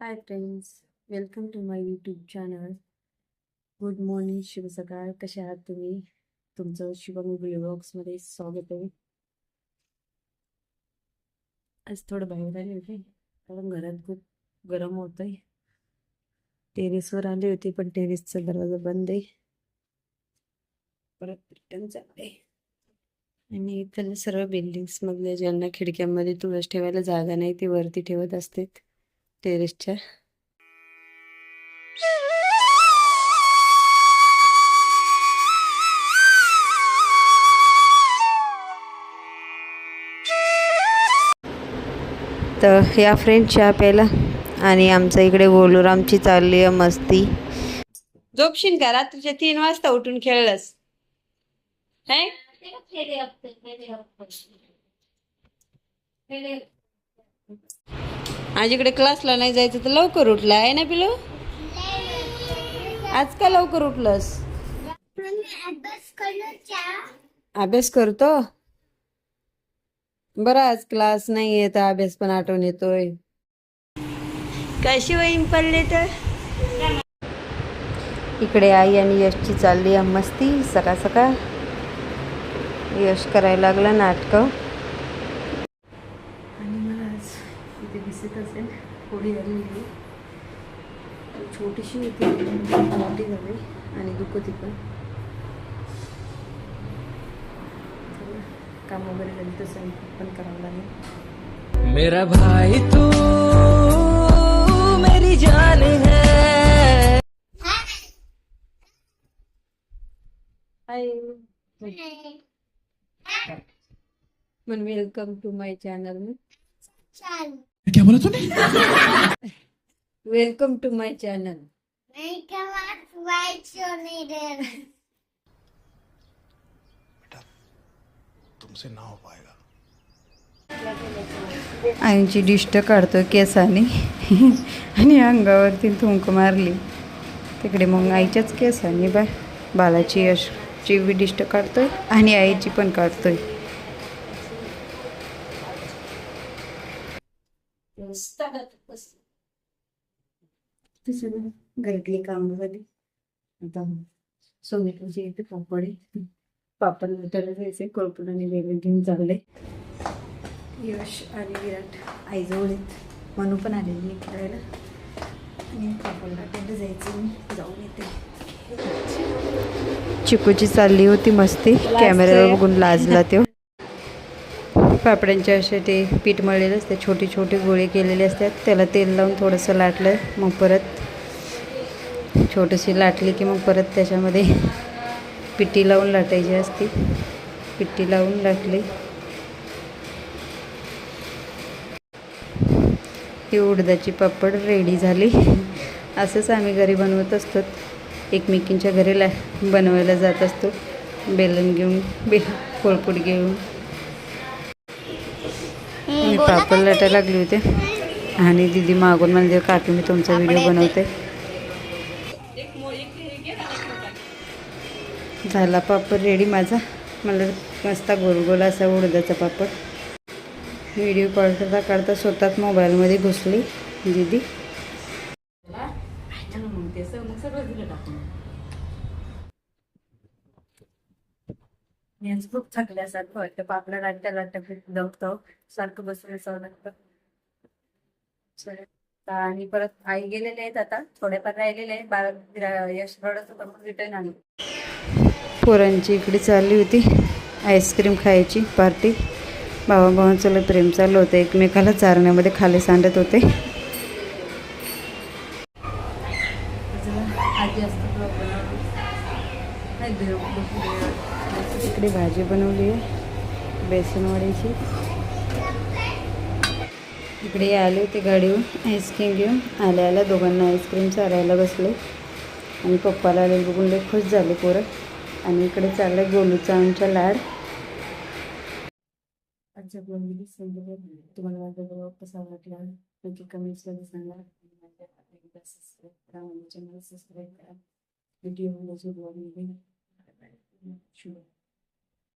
High friends, welcome to my YouTube channel. Good morning, शुभ सकाळ. कसे आहात तुम्ही? तुमचं शुभम व्लॉग्समध्ये स्वागत आहे. आज थोडं बाहेर आले होते कारण घरात खूप गरम होत आहे. टेरेसवर आले होते पण टेरेसचा दरवाजा बंद आहे. परत रिटर्न चालले आणि इथल्या सर्व बिल्डिंग्स मधल्या ज्यांना खिडक्यांमध्ये तुळस ठेवायला जागा नाही ते वरती ठेवत असते टेरेसच्या. तर या फ्रेंड चहा प्यायला आणि आमच्या इकडे गोलूरामची चालली आहे मस्ती. झोपशील का? रात्रीच्या 3 वाजता उठून खेळलंस काय? आज इकडे क्लासला नाही जायचं तर लवकर उठला आहे ना पिलो? आज का लवकर उठलंस? अभ्यास करतो. बरं, आज क्लास नाही येत, अभ्यास पण आठवण येतोय. कशी वहीन पडले तर इकडे आई आणि यशची चालली आहे मस्ती. सकाळ सकाळ यश करायला लागला नाटकं. आणि मला आज इथे दिसत असेल थोडी आलेली छोटीशी होती, मोठी झाली आणि दुखती पण. काम वगैरे झाली तर स्वयंपाक पण करावं लागेल. मेरा भाई तू मेरी जान है. हाय मन, वेलकम टू माय चॅनल. क्या बोला तूने? Welcome to my channel. तुमसे ना हो पाएगा. आईची डिस्ट काढतोय केसाने आणि अंगावरती थुंक मारली तिकडे. मग आईच्याच केसाने बालाची यशची बी डिस्ट काढतोय आणि आईची पण काढतोय. घरातली काम झाली. आता सोनेटची इथे पापड नंतर जायचे. कोळपूर आणि वेगळे घेऊन चालले. यश आणि विराट आईजवळ आहेत. मनू पण आलेली आहे खेळायला आणि पापडला त्यांना जायचं. मी जाऊन येते. चिकूची चालली होती मस्ती. कॅमेऱ्यावर बघून लाजला तो. पापड्यांचे असे ते पीठ मळलेले असते, छोटे छोटे गोळे केलेले असतात. त्याला तेल लावून थोडंसं लाटलं, मग परत छोटीशी लाटली की मग परत त्याच्यामध्ये पिठी लावून लाटायची असते. पिठी लावून लाटली. ही उडदाची पापड रेडी झाली. असंच आम्ही घरी बनवत असतो. एकमेकींच्या घरी बनवायला जात असतो, बेलन घेऊन, कोळपूट घेऊन. मी पापड लाटायला लागले होते आणि दीदी मागून म्हणजे काकी मी तुमचा व्हिडिओ बनवते. झाला पापड रेडी माझा. मला मस्त गोल असा उडदाचा पापड. व्हिडिओ काढता काढता स्वतःच मोबाईलमध्ये घुसली दीदी. खूप थकल्यासारखं वाटतं. पापड लाटता लाटता दमतो, सारखं बसून असावं लागतं. आणि परत आई गेलेले आहेत, आता थोडेफार राहिलेले आहे. बाळा यश रडत होतं मग रिटर्न आली. पोरांची इकडे चालली होती आईस्क्रीम खायची पार्टी. भावाभावांचं लय प्रेम चाललं होतं. एकमेकाला चारण्यामध्ये खाली सांडत होते. इकडे भाजी बनवली आहे बेसनवडीची. इकडे आले होते गाडीवर आईस्क्रीम घेऊन. आल्या दोघांना आईस्क्रीम चारायला बसले आणि पप्पाला आले बघून लय खुश झाले पोरं. आणि इकडे चाललं गोलूचा आमच्या लाड. आजच्या ब्लॉगमध्ये तुम्हाला माझा ब्लॉग कसा वाटला नक्की कमेंट्समध्ये सांगा. सबस्क्राईब करा, माझ्या चॅनल सबस्क्राईब करा. व्हिडिओ ब्लॉगमध्ये शुभ